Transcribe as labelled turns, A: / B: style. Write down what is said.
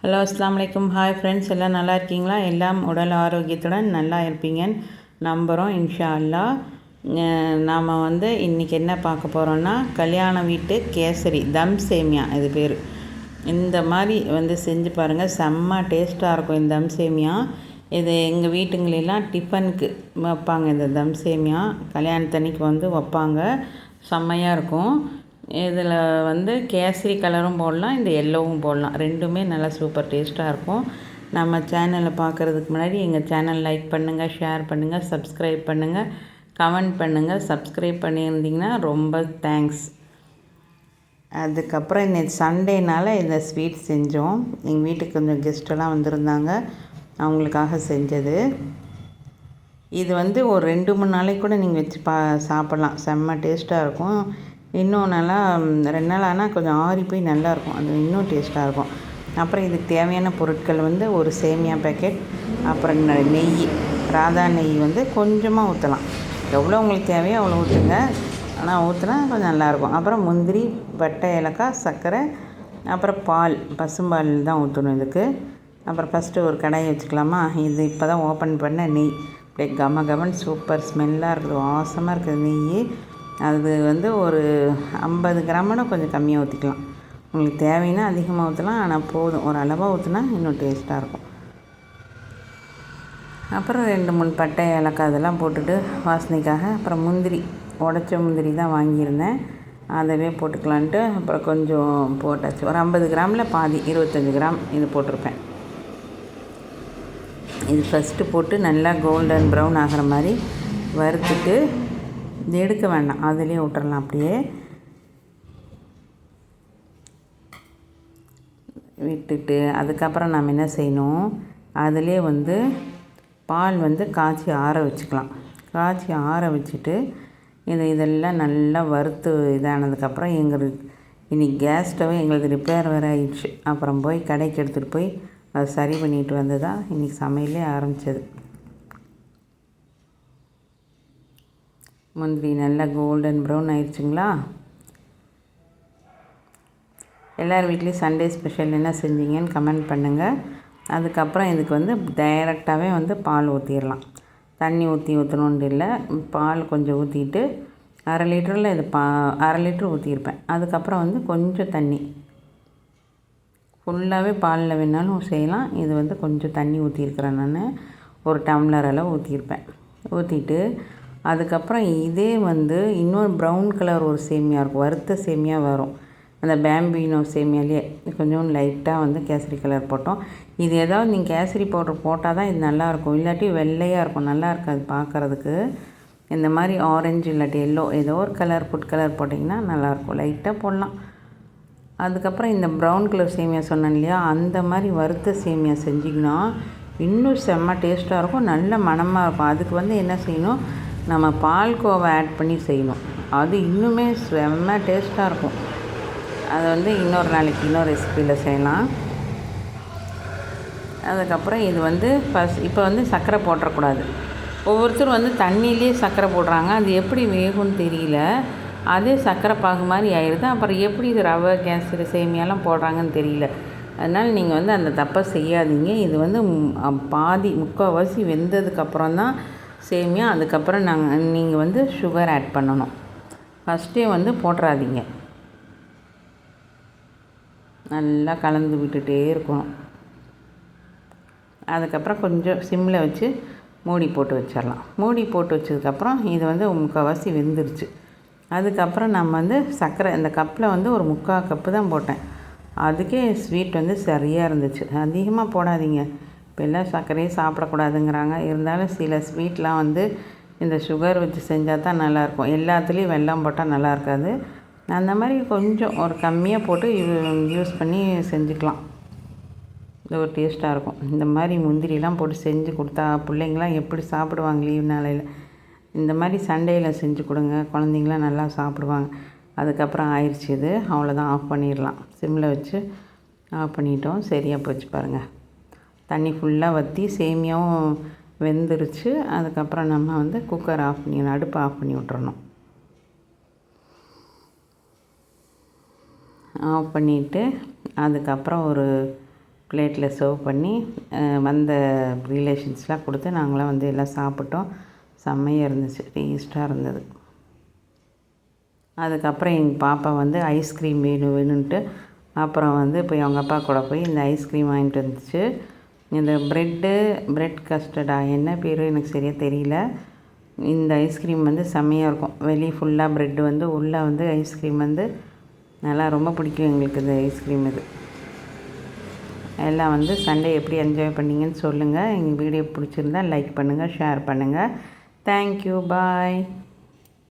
A: Hello அஸ்ஸலாமு அலைக்கும். Hi friends, எல்லாம் நல்லா இருக்கீங்களா? எல்லாம் உடல் ஆரோக்கியத்துடன் நல்லா இருப்பீங்கன்னு நம்புகிறோம் இன்ஷா அல்லாஹ். நாம் இன்றைக்கி என்ன பார்க்க போகிறோன்னா, கல்யாண வீட்டு கேசரி தம் சேமியா இது பேர். இந்த மாதிரி செஞ்சு பாருங்கள், செம்ம டேஸ்ட்டாக இருக்கும் இந்த தம் சேமியா. இது எங்கள் வீட்டுங்களெல்லாம் டிஃபனுக்கு வைப்பாங்க. இந்த தம் சேமியா கல்யாணத்தன்னைக்கு வைப்பாங்க, செம்மையாக இருக்கும். இதில் கேசரி கலரும் போடலாம், இந்த எல்லோவும் போடலாம். ரெண்டுமே நல்லா சூப்பர் டேஸ்ட்டாக இருக்கும். நம்ம சேனலை பார்க்குறதுக்கு முன்னாடி எங்கள் சேனல் லைக் பண்ணுங்கள், ஷேர் பண்ணுங்கள், சப்ஸ்கிரைப் பண்ணுங்கள், கமெண்ட் பண்ணுங்கள். சப்ஸ்கிரைப் பண்ணியிருந்தீங்கன்னா ரொம்ப தேங்க்ஸ். அதுக்கப்புறம் இன்னைக்கு சண்டேனால் இந்த ஸ்வீட் செஞ்சோம். எங்கள் வீட்டுக்கு கொஞ்சம் கெஸ்ட்டெல்லாம் வந்திருந்தாங்க, அவங்களுக்காக செஞ்சது. இது ஒரு 2-3 நாளைக்கு கூட நீங்கள் வச்சு சாப்பிட்லாம், செம்ம டேஸ்ட்டாக இருக்கும். இன்னும் நல்லா 2 நாள் ஆனால் கொஞ்சம் ஆறி போய் நல்லாயிருக்கும், அது இன்னும் டேஸ்ட்டாக இருக்கும். அப்புறம் இதுக்கு தேவையான பொருட்கள் ஒரு சேமியா பேக்கெட், அப்புறம் நெய், ராதா நெய் கொஞ்சமாக ஊற்றலாம். எவ்வளோ உங்களுக்கு தேவையோ அவ்வளோ ஊற்றுங்க, ஆனால் ஊற்றினா கொஞ்சம் நல்லாயிருக்கும். அப்புறம் முந்திரி, பட்டை, ஏலக்காய், சர்க்கரை, அப்புறம் பால், பசும்பால் தான் ஊற்றணும் இதுக்கு. அப்புறம் ஃபஸ்ட்டு ஒரு கடாயை வச்சுக்கலாமா? இது இப்போ தான் ஓப்பன் பண்ண நெய், அப்படியே கம கமன் சூப்பர் ஸ்மெல்லாக இருக்குது, வாசமாக இருக்குது நெய். அது ஒரு 50 கிராமோட கொஞ்சம் கம்மியாக ஊற்றிக்கலாம். உங்களுக்கு தேவைன்னா அதிகமாக ஊற்றலாம், ஆனால் போதும், ஒரு அளவாக ஊற்றினா இன்னும் டேஸ்ட்டாக இருக்கும். அப்புறம் 2-3 பட்டை, ஏலக்காய் அதெல்லாம் போட்டுட்டு வாசனைக்காக. அப்புறம் முந்திரி, உடச்ச முந்திரி தான் வாங்கியிருந்தேன், அதவே போட்டுக்கலான்ட்டு அப்புறம் கொஞ்சம் போட்டாச்சு. ஒரு 50 கிராமில் பாதி, 25 கிராம் இது போட்டிருப்பேன். இது ஃபஸ்ட்டு போட்டு நல்லா கோல்டன் ப்ரௌன் ஆகிற மாதிரி வறுத்துட்டு இது எடுக்க வேண்டாம், அதிலே விட்டுறலாம். அப்படியே விட்டுட்டு அதுக்கப்புறம் நம்ம என்ன செய்யணும், அதிலே பால் காய்ச்சி ஆற வச்சுக்கலாம். காய்ச்சி ஆற வச்சுட்டு இதெல்லாம் நல்லா வறுத்து இதானதுக்கப்புறம் இன்றைக்கி கேஸ் ஸ்டவ்வு எங்களுக்கு ரிப்பேர் வேறு ஆயிடுச்சு. அப்புறம் போய் கடைக்கு எடுத்துகிட்டு போய் அதை சரி பண்ணிட்டு வந்து தான் இன்றைக்கி சமையலே ஆரம்பித்தது. முந்திரி நல்லா கோல்டன் ப்ரௌன் ஆயிடுச்சுங்களா? எல்லார் வீட்லேயும் சண்டே ஸ்பெஷல் என்ன செஞ்சீங்கன்னு கமெண்ட் பண்ணுங்கள். அதுக்கப்புறம் இதுக்கு டைரெக்டாகவே பால் ஊற்றிடலாம். தண்ணி ஊற்றணுன்ட்டு இல்லை, பால் கொஞ்சம் ஊற்றிட்டு 1/2 லிட்டரில் இது 1/2 லிட்ரு ஊற்றிருப்பேன். அதுக்கப்புறம் கொஞ்சம் தண்ணி, ஃபுல்லாகவே பாலில் வேணாலும் செய்யலாம். இது கொஞ்சம் தண்ணி ஊற்றிருக்கிறேன், நான் ஒரு டம்ளர் அளவு ஊற்றிருப்பேன். ஊற்றிட்டு அதுக்கப்புறம் இதே இன்னொரு ப்ரௌன் கலர் ஒரு சேமியா இருக்கும், வறுத்த சேமியா வரும், அந்த பேம்பினோ சேமியாலேயே கொஞ்சம் லைட்டாக கேசரி கலர் போட்டோம். இது ஏதாவது நீங்கள் கேசரி பவுடர் போட்டால் தான் இது நல்லாயிருக்கும், இல்லாட்டி வெள்ளையாக இருக்கும், நல்லா இருக்காது பார்க்குறதுக்கு. இந்த மாதிரி ஆரஞ்சு இல்லாட்டி எல்லோ ஏதோ ஒரு கலர், ஃபுட் கலர் போட்டிங்கன்னா நல்லாயிருக்கும், லைட்டாக போடலாம். அதுக்கப்புறம் இந்த ப்ரௌன் கலர் சேமியா சொன்னேன் இல்லையா, அந்த மாதிரி வறுத்த சேமியா செஞ்சிங்கன்னா இன்னும் செம்ம டேஸ்ட்டாக இருக்கும், நல்ல மணமாக இருக்கும். அதுக்கு என்ன செய்யணும், நம்ம பால்கோவா ஆட் பண்ணி செய்யணும், அது இன்னுமே செம்ம டேஸ்ட்டாக இருக்கும். அதை இன்னொரு நாளைக்கு இன்னொரு ரெசிப்பியில் செய்யலாம். அதுக்கப்புறம் இது இப்போ சர்க்கரை போட்டுறக்கூடாது. ஒவ்வொருத்தரும் தண்ணியிலே சர்க்கரை போடுறாங்க, அது எப்படி வேகும்னு தெரியல, அதே சர்க்கரை பாகு மாதிரி ஆயிடுது. அப்புறம் எப்படி இது ரவை கேசரி சேமியாலாம் போடுறாங்கன்னு தெரியல. அதனால் நீங்கள் அந்த தப்பை செய்யாதீங்க. இது பாதி முக்கால்வாசி வெந்ததுக்கப்புறம் தான் சேமியா. அதுக்கப்புறம் நீங்கள் சுகர் ஆட் பண்ணணும், ஃபஸ்ட்டே போட்டுறாதீங்க. நல்லா கலந்து விட்டுட்டே இருக்கணும். அதுக்கப்புறம் கொஞ்சம் சிம்மில் வச்சு மூடி போட்டு வச்சிடலாம். மூடி போட்டு வச்சதுக்கப்புறம் இது முக்கால்வாசி வெந்துருச்சு. அதுக்கப்புறம் நம்ம சர்க்கரை இந்த கப்பில் ஒரு 3/4 கப்பு தான் போட்டேன். அதுக்கே ஸ்வீட் சரியாக இருந்துச்சு. அதிகமாக போடாதீங்க, இப்போ எல்லாம் சர்க்கரையே சாப்பிடக்கூடாதுங்கிறாங்க. இருந்தாலும் சில ஸ்வீட்லாம் இந்த சுகர் வச்சு செஞ்சால் தான் நல்லாயிருக்கும், எல்லாத்துலேயும் வெல்லம் போட்டால் நல்லா இருக்காது. அந்த மாதிரி கொஞ்சம் ஒரு கம்மியாக போட்டு யூஸ் பண்ணி செஞ்சுக்கலாம், இது ஒரு டேஸ்ட்டாக இருக்கும். இந்த மாதிரி முந்திரிலாம் போட்டு செஞ்சு கொடுத்தா பிள்ளைங்களாம் எப்படி சாப்பிடுவாங்க லீவ் நாளையில். இந்த மாதிரி சண்டேயில் செஞ்சு கொடுங்க, குழந்தைங்களாம் நல்லா சாப்பிடுவாங்க. அதுக்கப்புறம் ஆயிடுச்சு, இது அவ்வளோதான், ஆஃப் பண்ணிடலாம். சிம்மில் வச்சு ஆஃப் பண்ணிட்டோம், சரியாக போச்சு பாருங்கள். தண்ணி ஃபுல்லாக வற்றி சேமியாவும் வெந்துருச்சு. அதுக்கப்புறம் நம்ம குக்கர் ஆஃப் பண்ணிடணும், அடுப்பை ஆஃப் பண்ணி விட்டுறணும். ஆஃப் பண்ணிவிட்டு அதுக்கப்புறம் ஒரு பிளேட்டில் சர்வ் பண்ணி வந்த ரிலேஷன்ஸ்லாம் கொடுத்து நாங்களாம் வந்து எல்லாம் சாப்பிட்டோம். செம்மையாக இருந்துச்சு, டேஸ்ட்டாக இருந்தது. அதுக்கப்புறம் எங்கள் பாப்பா வந்து ஐஸ்கிரீம் வேணுன்ட்டு அப்புறம் வந்து போய் அவங்க அப்பா கூட போய் இந்த ஐஸ்கிரீம் வாங்கிட்டு வந்துச்சு. இந்த பிரெட் கஸ்டர்டா என்ன பேர் எனக்கு சரியாக தெரியல. இந்த ஐஸ்கிரீம் வந்து செம்மையாக இருக்கும். வெளியே ஃபுல்லாக ப்ரெட்டு வந்து உள்ளே வந்து ஐஸ்கிரீம் வந்து நல்லா ரொம்ப பிடிக்கும் எங்களுக்கு இந்த ஐஸ்கிரீம். இது எல்லாம் வந்து சண்டே எப்படி என்ஜாய் பண்ணிங்கன்னு சொல்லுங்கள். எங்கள் வீடியோ பிடிச்சிருந்தா லைக் பண்ணுங்கள், ஷேர் பண்ணுங்கள். தேங்க்யூ, பாய்.